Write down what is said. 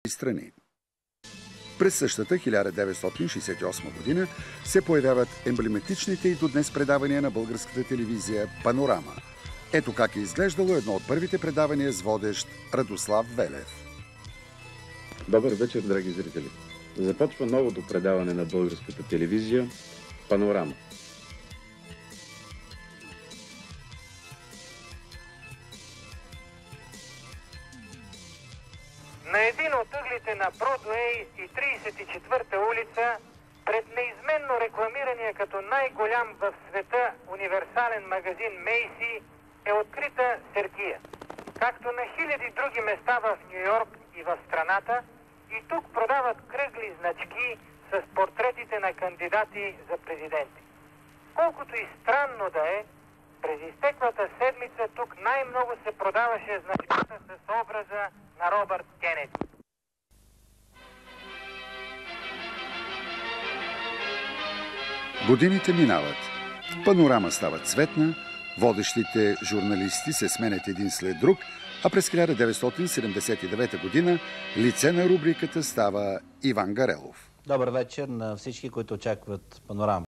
страни. През същата 1968 година се появяват емблематичните и до днес предавания на българската телевизия «Панорама». Ето как е изглеждало едно от първите предавания с водещ Радослав Велев. Добър вечер, драги зрители! Започва новото предаване на българската телевизия «Панорама». На един от ъглите на Бродуей и 34-та улица, пред неизменно рекламирания като най-голям в света универсален магазин Мейси, е открита сергия. Както на хиляди други места в Ню-Йорк и в страната, и тук продават кръгли значки с портретите на кандидати за президенти. Колкото и странно да е, през изтеклата седмица тук най-много се продаваше значката с образа на Робърт Кенеди. Годините минават. Панорама става цветна, водещите журналисти се сменят един след друг, а през 1979 година лице на рубриката става Иван Гарелов. Добър вечер на всички, които очакват Панорама.